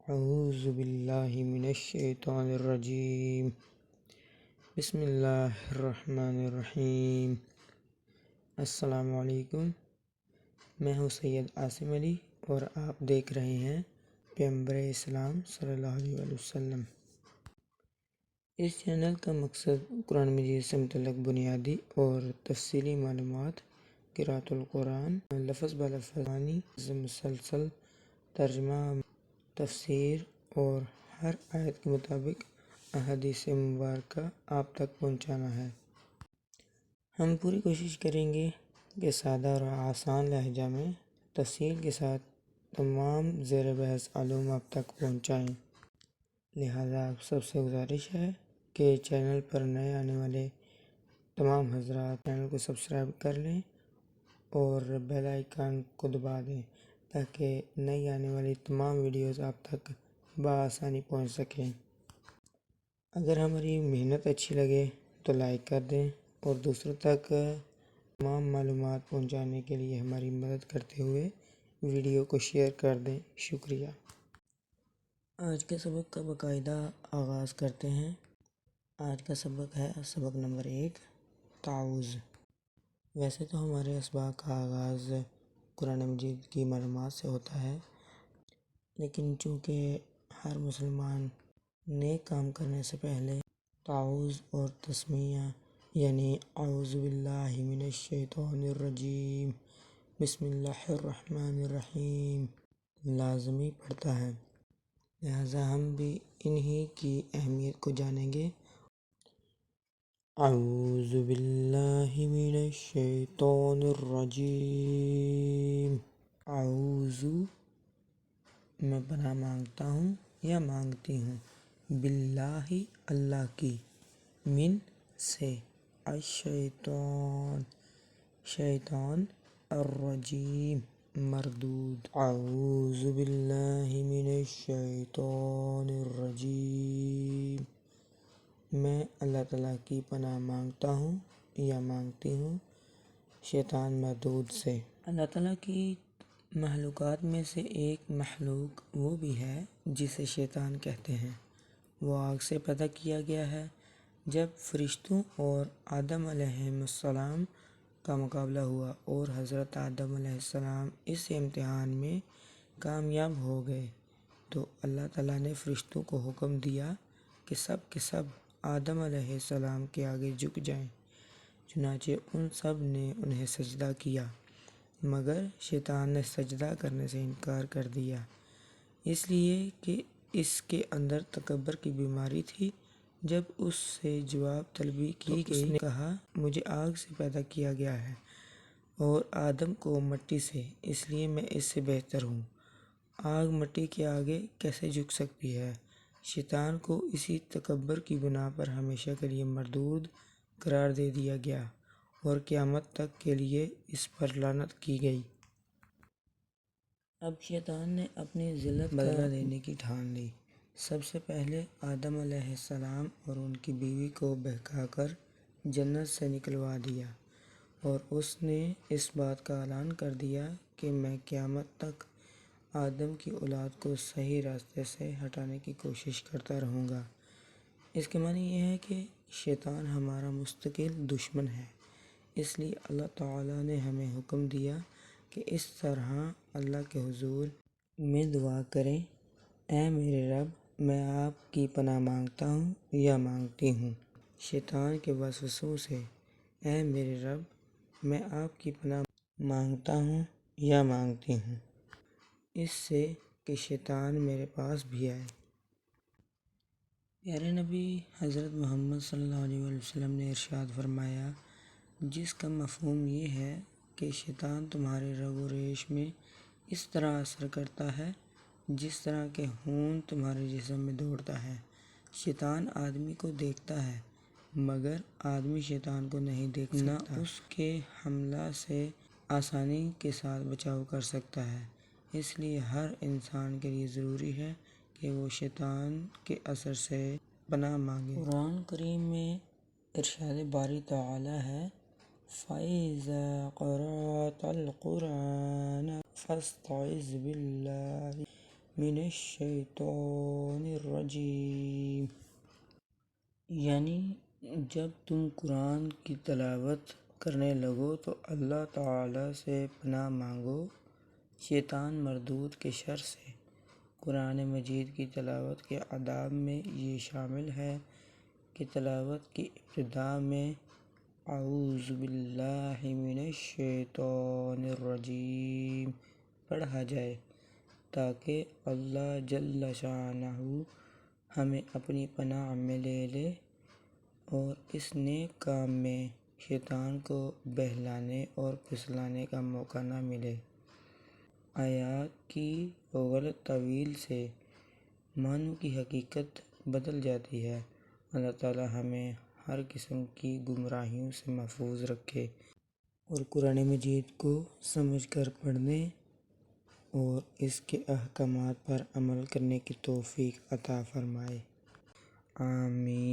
اعوذ باللہ من الشیطان الرجیم بسم اللہ الرحمن الرحیم۔ السلام علیکم، میں ہوں سید عاصم علی اور آپ دیکھ رہے ہیں پیغمبر اسلام صلی اللہ علیہ وسلم۔ اس چینل کا مقصد قرآن مجید سے متعلق بنیادی اور تفصیلی معلومات، قراءۃ القرآن لفظ بلفظ، معنی مسلسل ترجمہ، تفسیر اور ہر آیت کے مطابق احادیث مبارکہ آپ تک پہنچانا ہے۔ ہم پوری کوشش کریں گے کہ سادہ اور آسان لہجہ میں تفصیل کے ساتھ تمام زیر بحث علوم آپ تک پہنچائیں۔ لہٰذا آپ سب سے گزارش ہے کہ چینل پر نئے آنے والے تمام حضرات چینل کو سبسکرائب کر لیں اور بیل آئیکن کو دبا دیں تاکہ نئی آنے والی تمام ویڈیوز آپ تک بآسانی پہنچ سکیں۔ اگر ہماری محنت اچھی لگے تو لائک کر دیں اور دوسروں تک تمام معلومات پہنچانے کے لیے ہماری مدد کرتے ہوئے ویڈیو کو شیئر کر دیں۔ شکریہ۔ آج کے سبق کا باقاعدہ آغاز کرتے ہیں۔ آج کا سبق ہے سبق نمبر 1، تعوذ۔ ویسے تو ہمارے اسباق کا آغاز قرآن مجید کی معلومات سے ہوتا ہے، لیکن چونکہ ہر مسلمان نیک کام کرنے سے پہلے تعوذ اور تسمیہ یعنی اعوذ باللہ من الشیطان الرجیم بسم اللہ الرحمن الرحیم لازمی پڑھتا ہے، لہذا ہم بھی انہی کی اہمیت کو جانیں گے۔ اعوذ باللہ من الشیطان الرجیم۔ اعوذ میں پناہ مانگتا ہوں یا مانگتی ہوں، باللہ اللہ کی، من سے، الشیطان شیطان، الرجیم مردود۔ اعوذ باللہ من الشیطان الرجیم، میں اللہ تعالیٰ کی پناہ مانگتا ہوں یا مانگتی ہوں شیطان مردود سے۔ اللہ تعالیٰ کی مخلوقات میں سے ایک مخلوق وہ بھی ہے جسے شیطان کہتے ہیں۔ وہ آگ سے پیدا کیا گیا ہے۔ جب فرشتوں اور آدم علیہ السلام کا مقابلہ ہوا اور حضرت آدم علیہ السلام اس امتحان میں کامیاب ہو گئے تو اللہ تعالیٰ نے فرشتوں کو حکم دیا کہ سب کے سب آدم علیہ السلام کے آگے جھک جائیں۔ چنانچہ ان سب نے انہیں سجدہ کیا، مگر شیطان نے سجدہ کرنے سے انکار کر دیا، اس لیے کہ اس کے اندر تکبر کی بیماری تھی۔ جب اس سے جواب طلبی کی گئی، اس نے کہا مجھے آگ سے پیدا کیا گیا ہے اور آدم کو مٹی سے، اس لیے میں اس سے بہتر ہوں۔ آگ مٹی کے آگے کیسے جھک سکتی ہے؟ شیطان کو اسی تکبر کی بنا پر ہمیشہ کے لیے مردود قرار دے دیا گیا اور قیامت تک کے لیے اس پر لعنت کی گئی۔ اب شیطان نے اپنی ذلت بدلہ لینے کی ٹھان لی۔ سب سے پہلے آدم علیہ السلام اور ان کی بیوی کو بہکا کر جنت سے نکلوا دیا اور اس نے اس بات کا اعلان کر دیا کہ میں قیامت تک آدم کی اولاد کو صحیح راستے سے ہٹانے کی کوشش کرتا رہوں گا۔ اس کے معنی یہ ہے کہ شیطان ہمارا مستقل دشمن ہے، اس لیے اللہ تعالیٰ نے ہمیں حکم دیا کہ اس طرح اللہ کے حضور میں دعا کریں، اے میرے رب، میں آپ کی پناہ مانگتا ہوں یا مانگتی ہوں شیطان کے وسوسوں سے۔ اے میرے رب، میں آپ کی پناہ مانگتا ہوں یا مانگتی ہوں اس سے کہ شیطان میرے پاس بھی آئے۔ پیارے نبی حضرت محمد صلی اللہ علیہ وسلم نے ارشاد فرمایا، جس کا مفہوم یہ ہے کہ شیطان تمہارے رگ و ریش میں اس طرح اثر کرتا ہے جس طرح کہ خون تمہارے جسم میں دوڑتا ہے۔ شیطان آدمی کو دیکھتا ہے مگر آدمی شیطان کو نہیں دیکھ سکتا، نہ اس کے حملہ سے آسانی کے ساتھ بچاؤ کر سکتا ہے۔ اس لیے ہر انسان کے لیے ضروری ہے کہ وہ شیطان کے اثر سے پناہ مانگے۔ قرآن کریم میں ارشاد باری تعالیٰ ہے، فَإِذَا قَرَأْتَ الْقُرْآنَ فَاسْتَعِذْ بِاللَّهِ من الشیطان الرجیم، یعنی جب تم قرآن کی تلاوت کرنے لگو تو اللہ تعالیٰ سے پناہ مانگو شیطان مردود کے شر سے۔ قرآن مجید کی تلاوت کے آداب میں یہ شامل ہے کہ تلاوت کی ابتدا میں اعوذ باللہ من الشیطان الرجیم پڑھا جائے تاکہ اللہ جل شانہ ہمیں اپنی پناہ میں لے لے اور اس نیک کام میں شیطان کو بہلانے اور پھسلانے کا موقع نہ ملے۔ آیات کی غلط تاویل سے معنوں کی حقیقت بدل جاتی ہے۔ اللہ تعالیٰ ہمیں ہر قسم کی گمراہیوں سے محفوظ رکھے اور قرآن مجید کو سمجھ کر پڑھنے اور اس کے احکامات پر عمل کرنے کی توفیق عطا فرمائے۔ آمین۔